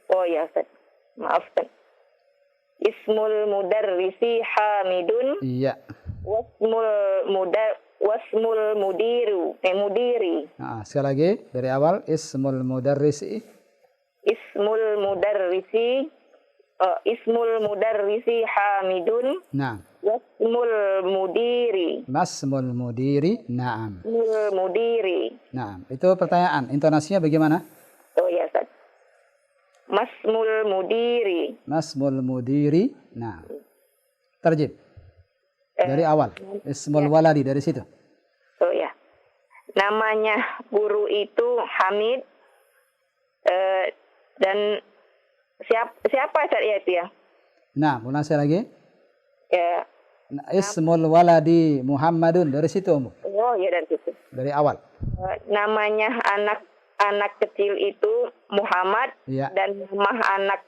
Oh ya, Ustaz. Maaf, Ustaz. Ismul mudarrisi Hamidun. Iya. Wasmul mudiri. Nah, sekali lagi dari awal ismul mudarrisi. Ismul mudarrisi Hamidun. Naam. Wasmul mudiri. Masmul mudiri. Naam. Ismul mudiri. Naam. Itu pertanyaan. Intonasinya bagaimana? Oh ya, Ustaz. Masmul mudiri. Masmul mudiri. Naam. Terjib. Dari awal. Ismul waladi dari situ. Oh ya. Namanya guru itu Hamid. Dan siapa Ustaz ya itu ya? Nah, ulang saya lagi. Ya. Nah, ismul waladi Muhammadun dari situ, Umu. Oh ya, dari situ. Dari awal. Namanya anak kecil itu Muhammad. Iya. Dan nama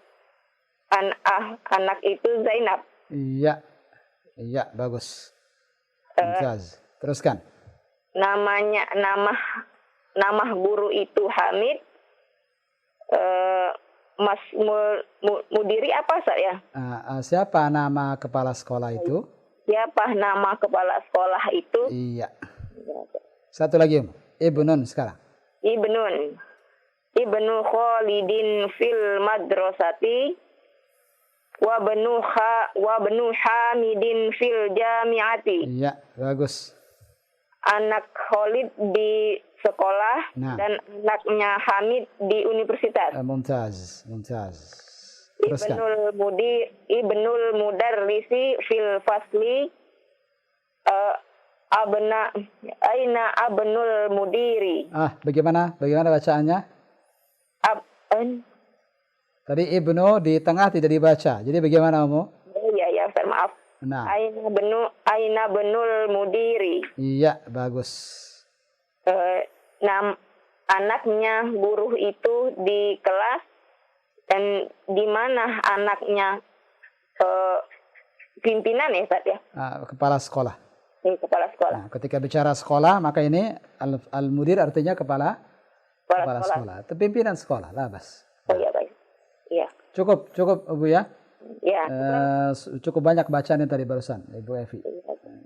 anak itu Zainab. Iya. Iya, bagus. Mumtaz. Teruskan. Nama guru itu Hamid. Mas Mudiri apa saya? Siapa nama kepala sekolah itu? Siapa nama kepala sekolah itu? Iya. Satu lagi, Om. Ibnun sekarang. Ibnu Khalidin fil madrasati wa benu Hamidin fil jami'ati. Iya, bagus. Anak Khalid di sekolah Nah. dan anaknya Hamid di universitas. Mumtaz, mumtaz. Teruskan. Ibnul Mudarrisi fil fasli aina abnul mudiri. Bagaimana bacaannya? Tadi ibnu di tengah tidak dibaca. Jadi bagaimana, Umu? Ya, Ustaz, maaf. Nah. Aina benul mudiri. Iya, bagus. Anaknya guru itu di kelas dan di mana anaknya pimpinan ya, Ustaz ya? Kepala sekolah. Kepala sekolah. Nah, ketika bicara sekolah, maka ini al-mudir artinya kepala sekolah. Itu pimpinan sekolah, labas. Oh iya, baik. Iya. Cukup Ibu ya. Ya. Cukup banyak bacaan yang tadi barusan, Ibu Evi.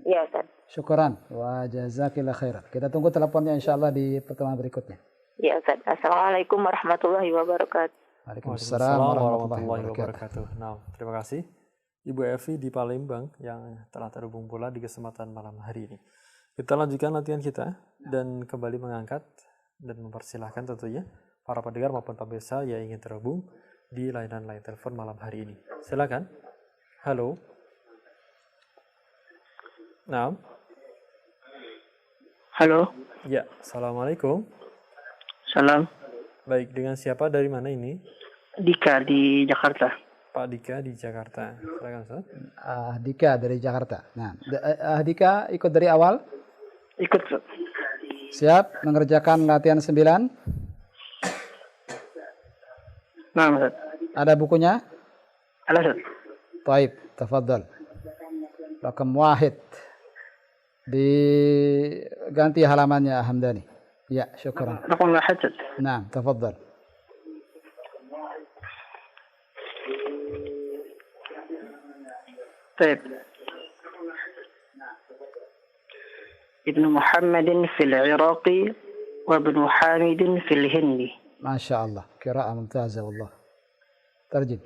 Ya, Ustaz. Syukuran wa jazakillah khairan. Kita tunggu teleponnya insyaallah di pertemuan berikutnya. Ya, Ustaz. Assalamualaikum warahmatullahi wabarakatuh. Waalaikumsalam warahmatullahi wabarakatuh. Nah, terima kasih Ibu Evi di Palembang yang telah terhubung pula di kesempatan malam hari ini. Kita lanjutkan latihan kita dan kembali mengangkat dan mempersilahkan tentunya para pendengar maupun pemirsa yang ingin terhubung di layanan line telepon malam hari ini. Silakan. Halo. Nah. Halo. Ya, assalamualaikum. Salam. Baik, dengan siapa dari mana ini? Dika di Jakarta. Pak Dika di Jakarta. Silakan, Ustaz. Dika dari Jakarta. Nah, Dika ikut dari awal? Ikut. Siap mengerjakan latihan 9? Nah, Ustaz. Ada bukunya? Ada, Ustaz. Baik, tafadhal. Rakam wahid. Diganti halamannya Hamdani. Ya, syukran. Rakam wahid, Ustaz. Nah, tafadhal. طيب. ابن محمد في العراق وابن حامد في الهند. ما شاء الله، قراءة ممتازة والله. ترجم.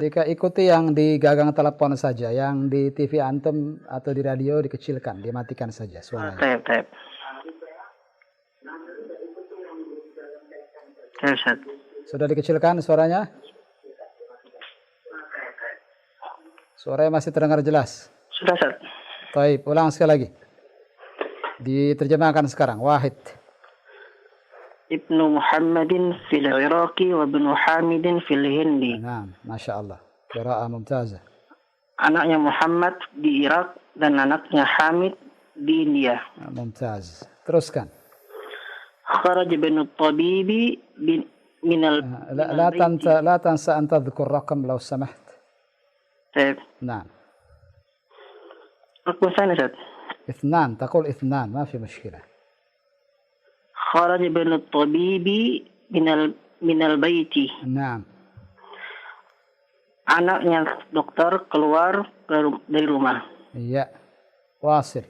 Dika ikuti yang di gagang telepon saja, yang di TV antum atau di radio dikecilkan, dimatikan saja suaranya. Taib. Sudah dikecilkan suaranya? Suaranya masih terdengar jelas? Sudah, Ustaz. Baik, ulang sekali lagi. Diterjemahkan sekarang. Wahid. Ibnu Muhammadin fil Iraqi wa ibnu Hamidin fil Hindi. Nah, Masya Allah. Qira'ah mumtazah. Anaknya Muhammad di Irak dan anaknya Hamid di India. Mumtaz. Teruskan. خرج ابن الطبيب من لا تنسى أن تذكر رقم لو سمحت. طيب. نعم. رقم ثاني. 2 تقول 2 ما في مشكلة. خرج ابن الطبيب من البيت. نعم. Anaknya dokter keluar dari rumah. Iya. واصل.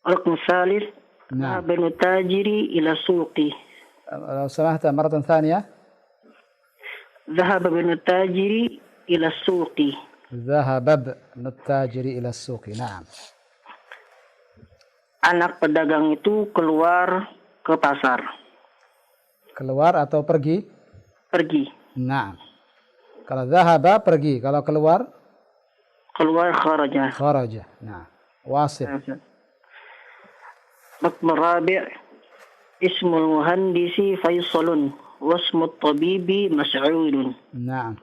رقم ثالث. نعم. ابن التاجر إلى السوق. لو سمحت مرة ثانية. ذهب ابن التاجر إلى السوق. ذهب ابن التاجر إلى السوق. نعم. Anak pedagang itu keluar ke pasar. Keluar atau pergi? Pergi. Nah. Kalau zahaba pergi, kalau keluar? Keluar kharaja. Kharaja. Nah. Wasil. رقم الرابع اسم المهندس فيصل واسم الطبيب مسعود. نعم.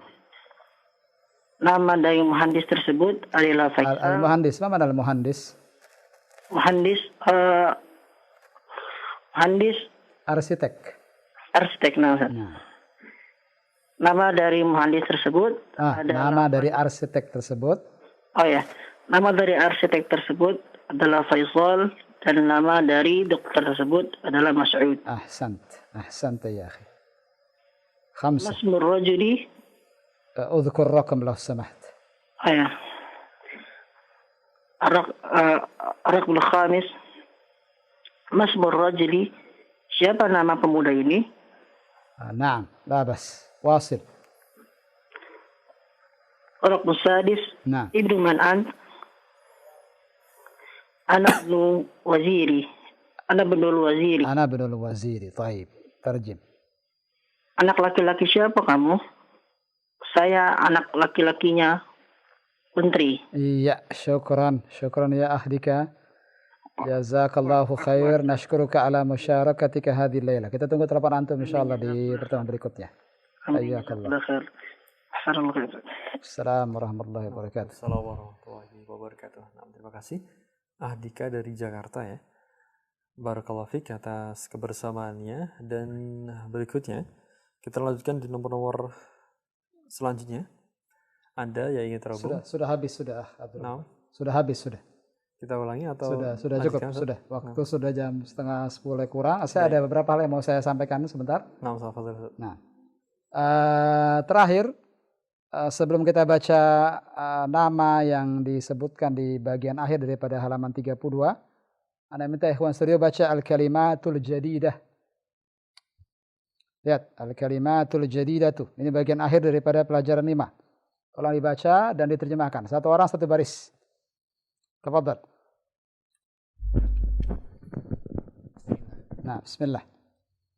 Nama dari muhandis tersebut adalah Faisal. Al-muhandis, apa mana al-muhandis? Muhandis arsitek. Nah. Nama dari muhandis tersebut nama dari arsitek tersebut. Oh ya. Nama dari arsitek tersebut adalah Faisal dan nama dari dokter tersebut adalah Mas'ud. أحسنت يا أخي. 5. اسم الرجل اذكر رقم لو سمحت. أيه. الرقم الخامس masmur rajuli, siapa nama pemuda ini? Naam, la bas. Wasil. Raqm sadis, Naam. ibnu man ant? Ana ibnu waziri. Ana ibnul waziri. Ana ibnul waziri. Taib. Terjem. Anak laki-laki siapa kamu? Saya anak laki-lakinya menteri. Iya, syukran. Syukran ya ahdika. Jazakallahu khair. Nashkuruka ala musharakatika hadhi layla. Kita tunggu telepon antum insyaAllah di pertemuan berikutnya. Hayyakallah. Assalamualaikum warahmatullahi wabarakatuh. Assalamualaikum warahmatullahi wabarakatuh. Nah, terima kasih Ahdika dari Jakarta ya. Barakallahu fiik atas kebersamaannya. Dan berikutnya kita lanjutkan di nomor-nomor selanjutnya. Anda yang ingin terhubung. Sudah habis sudah. Nah, Sudah habis sudah. kita ulangi atau Sudah cukup sudah. Waktu sudah jam 9:30 kurang. Saya ada beberapa hal yang mau saya sampaikan sebentar. Nah, terakhir sebelum kita baca nama yang disebutkan di bagian akhir daripada halaman 32, Anda minta ikhwan studio baca al-kalimatul jadidah. Lihat, al-kalimatul jadidah tuh. Ini bagian akhir daripada pelajaran 5. Tolong dibaca dan diterjemahkan. Satu orang satu baris. Tafadhal. Nah, bismillah.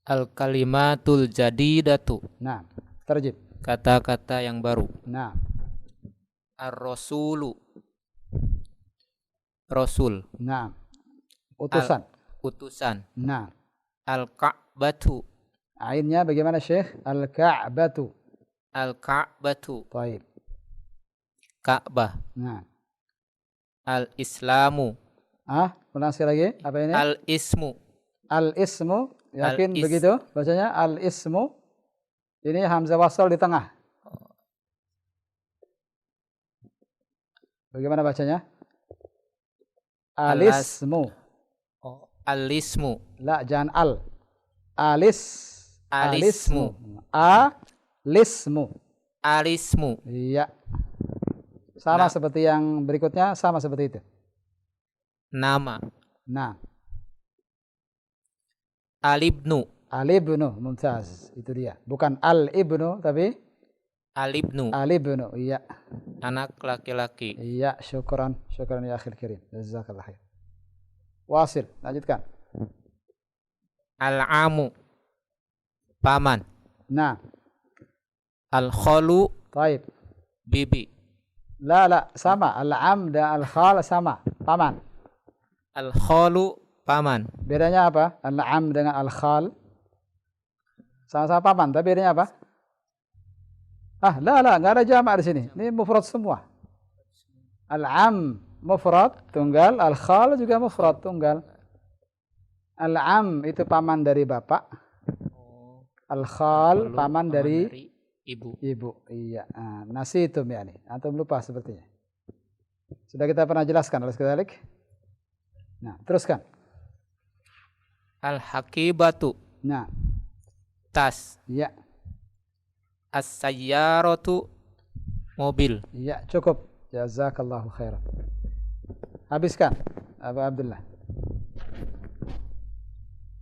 Al-kalimatul jadidatu. Nah, terjem. Kata-kata yang baru. Nah, Ar-rasulu. Rasul. nah. Utusan. Utusan. Nah. Al-ka'batu. Ainnya bagaimana Syekh? Al-ka'batu. Al-ka'batu. Baik. Ka'bah. Nah. Al-islamu. Ulang sekali lagi. Apa ini? Al-ismu. Al-ismu. Yakin Al-is. begitu bacanya? Al-ismu. Ini hamzah wasal di tengah. Bagaimana bacanya? Al-ismu. Al-ismu. La, jangan al. Alismu. Alismu. Alismu. Iya. Sama Nah. seperti yang berikutnya, sama seperti itu. Nama. Nah, Al-ibnu. Al-ibnu, mumtaz. Itu dia. Bukan al-ibnu, tapi Al-ibnu. al-ibnu. Iya. Anak laki-laki. Iya, syukran. Syukran ya akhil kirim. Jazakallah khair. Wasil, lanjutkan. Al-amu. Paman. Nah, Al-khalu. taib. Bibi. La, sama. Al-am dan al-khal sama. Paman. Al-khalu. Paman. Bedanya apa? Al-am dengan al-khal. Sama-sama paman, tapi bedanya apa? La, nggak ada jamak di sini. Ini mufrad semua. Al-am mufrad tunggal, al-khal juga mufrad tunggal. Al-am itu paman dari bapak. Al-khal paman dari ibu. Iya. Nasi itu yani. Antum lupa sepertinya. Sudah kita pernah jelaskan oleh sekali. Nah, teruskan. Al-hakibatu. Nah, Tas. iya. As-sayyaratu. Mobil. Iya, cukup. Jazakallahu khairan. Habiskan, Abu Abdullah.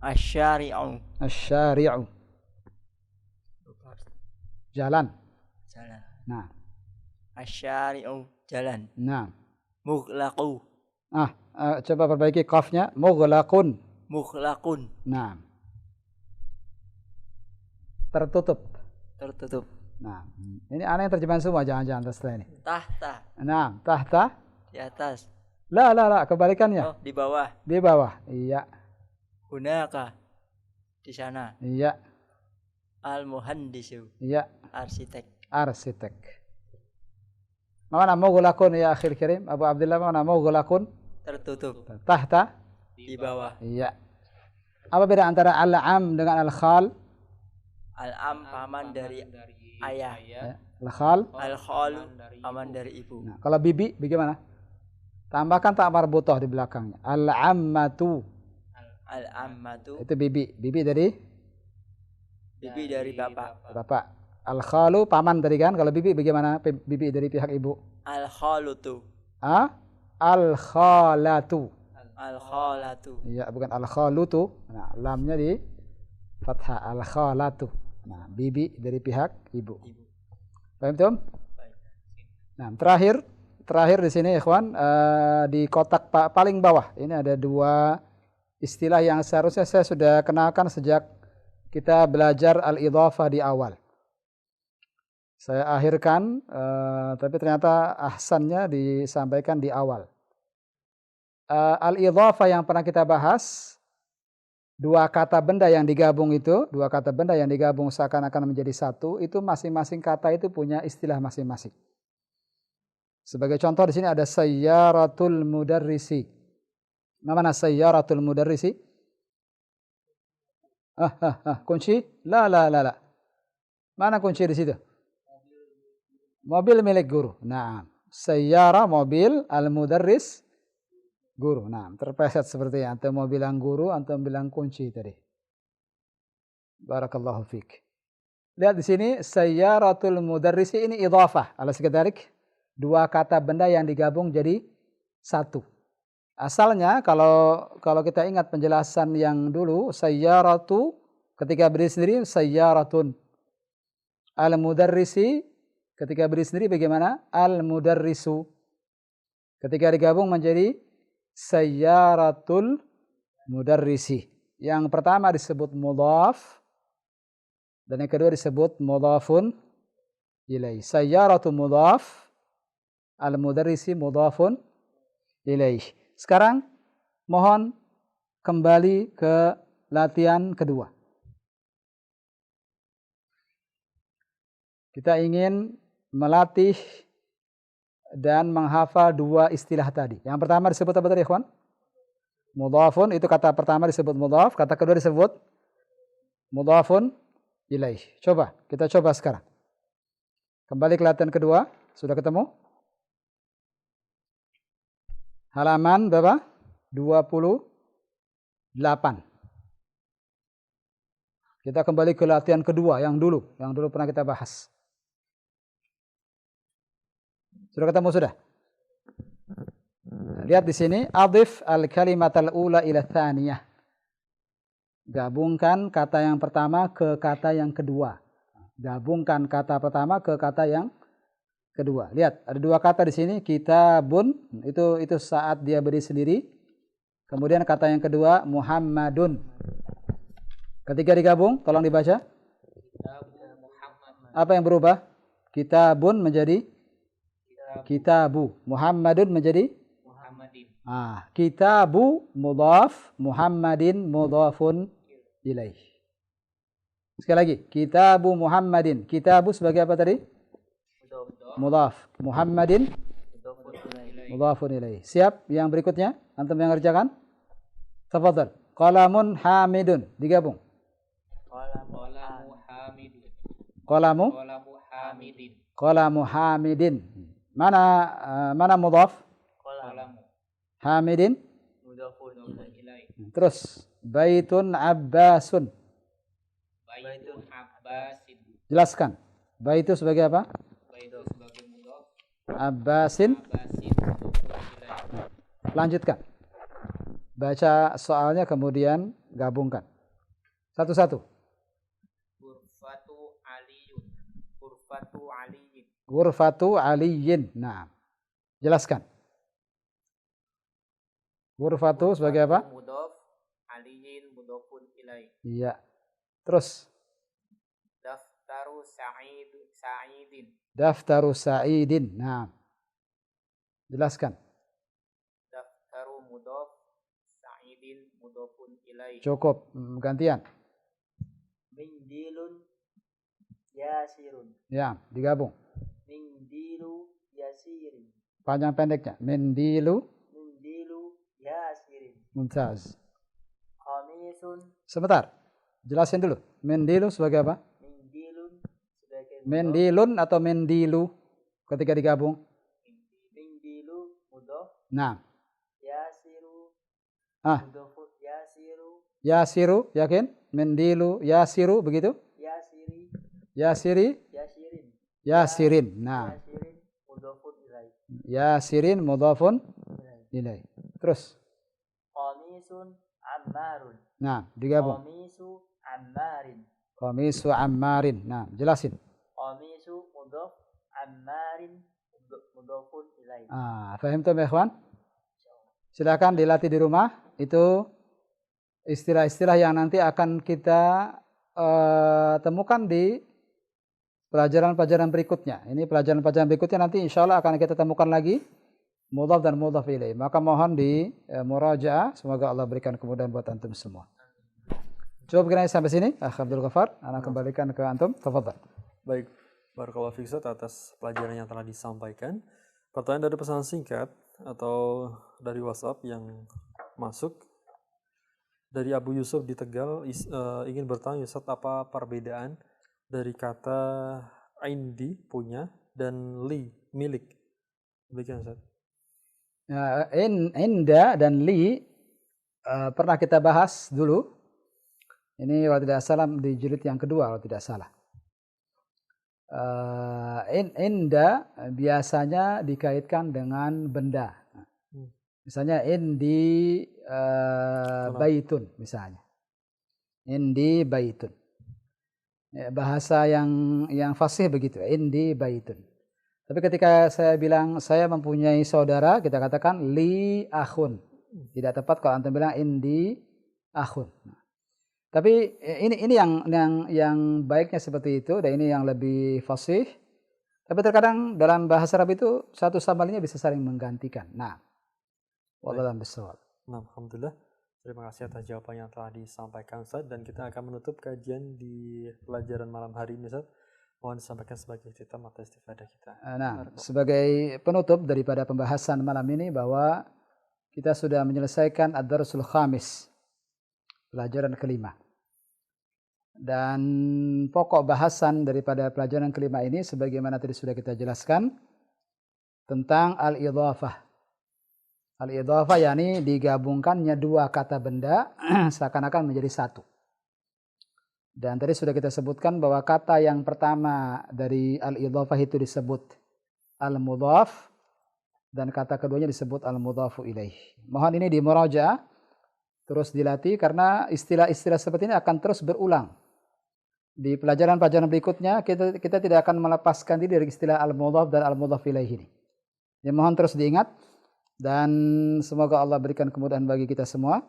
Asyari'u. Asyari'u. Jalan. Jalan. Nah, Asyari'u. Jalan. nah. Mughlaqu. Coba perbaiki qafnya. Mughlaqun. Mughlaqun. Nah. Tertutup. Tertutup. Nah, ini aneh terjemahan semua, jangan-jangan setelah ini. Tahta. Nah, tahta. Di atas. La, kebalikannya. Oh, di bawah. Di bawah. Iya. Hunaka. Di sana. Iya. Al-muhandisu. Iya. Arsitek. Arsitek. Mana mughlaqun ya akhil kirim? Abu Abdullah, mana mughlaqun? Tertutup. Tahta. Di bawah. Iya. Apa beda antara al-am dengan al-khal? Al-am paman dari ayah. Al-khal. Al-khalu paman dari ibu. Nah, kalau bibi bagaimana? Tambahkan tak marbutoh di belakangnya. Al-ammatu. Al-ammatu. Itu bibi. Bibi dari Bibi dari bapak. bapak. Al-khalu paman dari kan? Kalau bibi bagaimana? Bibi dari pihak ibu. Al-khalutu. Al-khalatu. Al-khalatu. Ya, bukan al-khalutu. Nah, lamnya di fathah, al-khalatu. Nah, bibi dari pihak ibu. Paham, Tom? Nah, terakhir di sini ikhwan, di kotak paling bawah ini ada dua istilah yang seharusnya saya sudah kenalkan sejak kita belajar al-idhafah di awal. Saya akhirkan, tapi ternyata ahsannya disampaikan di awal. Al-idhafah yang pernah kita bahas, dua kata benda yang digabung seakan-akan menjadi satu, itu masing-masing kata itu punya istilah masing-masing. Sebagai contoh di sini ada sayyaratul mudarrisi. Mana sayyaratul mudarrisi? Kunci? La. Mana kunci di situ? Mobil milik guru. Nah, sayyara mobil, al-mudarris guru. Nah, terpleset seperti antum mau bilang guru, antum bilang kunci tadi. Barakallahu fiik. Lihat di sini sayyaratul mudarrisi ini idhafah. Ala sekedarik dua kata benda yang digabung jadi satu. Asalnya kalau kita ingat penjelasan yang dulu, sayyaratu ketika berdiri sendiri sayyaratun. Al-mudarrisi ketika berdiri sendiri bagaimana? Al-mudarrisu. Ketika digabung menjadi sayyaratul mudarrisi. Yang pertama disebut mudhaf dan yang kedua disebut mudhafun ilaih. Sayyaratu mudhaf, al-mudarrisi mudhafun ilaih. Sekarang mohon kembali ke latihan kedua. Kita ingin melatih dan menghafal dua istilah tadi. Yang pertama disebut apa tadi, ikhwan? Mudhafun, itu kata pertama disebut mudhaf, kata kedua disebut mudhafun ilaih. Coba, kita coba sekarang. Kembali ke latihan kedua, sudah ketemu? Halaman berapa? 28. Kita kembali ke latihan kedua yang dulu pernah kita bahas. Sudah ketemu sudah? Lihat di sini, adhif al-kalimat al-ula ila tsaniyah. Gabungkan kata yang pertama ke kata yang kedua. Gabungkan kata pertama ke kata yang kedua. Lihat, ada dua kata di sini, kitabun, itu saat dia berdiri sendiri. Kemudian kata yang kedua, Muhammadun. Ketika digabung, tolong dibaca. Apa yang berubah? Kitabun menjadi kitabu. Muhammadun menjadi Muhammadin. Kitabu mudhaf, Muhammadin mudhafun ilaih. Sekali lagi, kitabu Muhammadin. Kitabu sebagai apa tadi? Mudhaf. Muhammadin mudhafun ilaih. Siap? Yang berikutnya, antum yang ngerjakan? Tafadhal. Qalamun hamidun. Digabung. Qalamu hamidin. Mana mudhaf? Hamidin mudhafun ilaih. Terus baitun abbasun. Jelaskan. Baitu sebagai apa? Abbasin. Lanjutkan. Baca soalnya kemudian gabungkan. Satu-satu. Ghurfatu aliyin. Nah, jelaskan. Ghurfatu sebagai apa? Mudhaf, aliyin mudhafun ilaih. Iya. Terus. Daftaru sa'idin. Daftaru sa'idin. Nah. Jelaskan. Daftaru mudhaf, sa'idin mudhafun ilaih. Cukup. Gantian. Mindilun yasirun. Ya, digabung. Mindilu yasirin. Panjang pendeknya. Mindilu yasirin. mumtaz. Qamisun. Sebentar. Jelasin dulu. Mindilu sebagai apa? Mindilun sebagai Mendilun atau mendilu ketika digabung? Mindilu mudhaf. Nah. Yasiru. Mudhafun yasiru. Yasiru, yakin? Mendilu yasiru begitu? Yasirin. Nah. Yasirin mudhafun ilaih. Yasirin mudhafun ilaih. Terus. Ammarun. Nah, digabung. Qamisu Ammarin. Qamisu Ammarin. Nah, jelasin. Qamisu mudhaf, Ammarin mudhafun ilaih. Fahimtum ya ikhwan? Silakan dilatih di rumah. Itu istilah-istilah yang nanti akan kita temukan di pelajaran-pelajaran berikutnya. Ini pelajaran-pelajaran berikutnya nanti insya Allah akan kita temukan lagi mudhaf dan mudhaf ilaih. Maka mohon di murajaah. Semoga Allah berikan kemudahan buat antum semua. Cukup kiranya sampai sini. Akh Abdul Ghaffar, ana kembalikan ke antum. Tafadhal. Baik, barakallahu fiik Ustaz atas pelajaran yang telah disampaikan. Pertanyaan dari pesan singkat atau dari WhatsApp yang masuk dari Abu Yusuf di Tegal ingin bertanya Ustaz, apa perbedaan dari kata indi punya dan li milik? Demikian Ustaz. Inda dan li pernah kita bahas dulu. Ini kalau tidak salah di jilid yang kedua kalau tidak salah. Inda biasanya dikaitkan dengan benda. Misalnya indi baitun misalnya. Indi baitun. Bahasa yang fasih begitu, indi baitun. Tapi ketika saya bilang saya mempunyai saudara, kita katakan li akhun. Tidak tepat kalau antum bilang indi akhun. Tapi ini yang baiknya seperti itu, dan ini yang lebih fasih. Tapi terkadang dalam bahasa Arab itu satu sama lainnya bisa saling menggantikan. Nah, wallahu a'lam. Nah, alhamdulillah. Terima kasih atas jawaban yang telah disampaikan Ustaz, dan kita akan menutup kajian di pelajaran malam hari ini Ustaz. Mohon disampaikan sebagai cerita mata istifadah kita. Nah, sebagai penutup daripada pembahasan malam ini bahwa kita sudah menyelesaikan ad-darsul khamis, pelajaran kelima. Dan pokok bahasan daripada pelajaran kelima ini sebagaimana tadi sudah kita jelaskan tentang al-idhafah. Al-idhafah yakni digabungkannya dua kata benda seakan-akan menjadi satu. Dan tadi sudah kita sebutkan bahwa kata yang pertama dari al-idhafah itu disebut al-mudhaf dan kata keduanya disebut al-mudhafu ilaih. Mohon ini dimurajaah, terus dilatih karena istilah-istilah seperti ini akan terus berulang. Di pelajaran-pelajaran berikutnya kita tidak akan melepaskan diri dari istilah al-mudhaf dan al-mudhaf ilaih ini. Ya, mohon terus diingat. Dan semoga Allah berikan kemudahan bagi kita semua.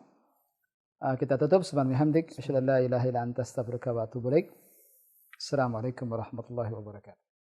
Kita tutup. Subhanallah bihamdik. Asyhadu an la ilaha illa anta astaghfiruka wa atubu ilaik. Assalamualaikum warahmatullahi wabarakatuh.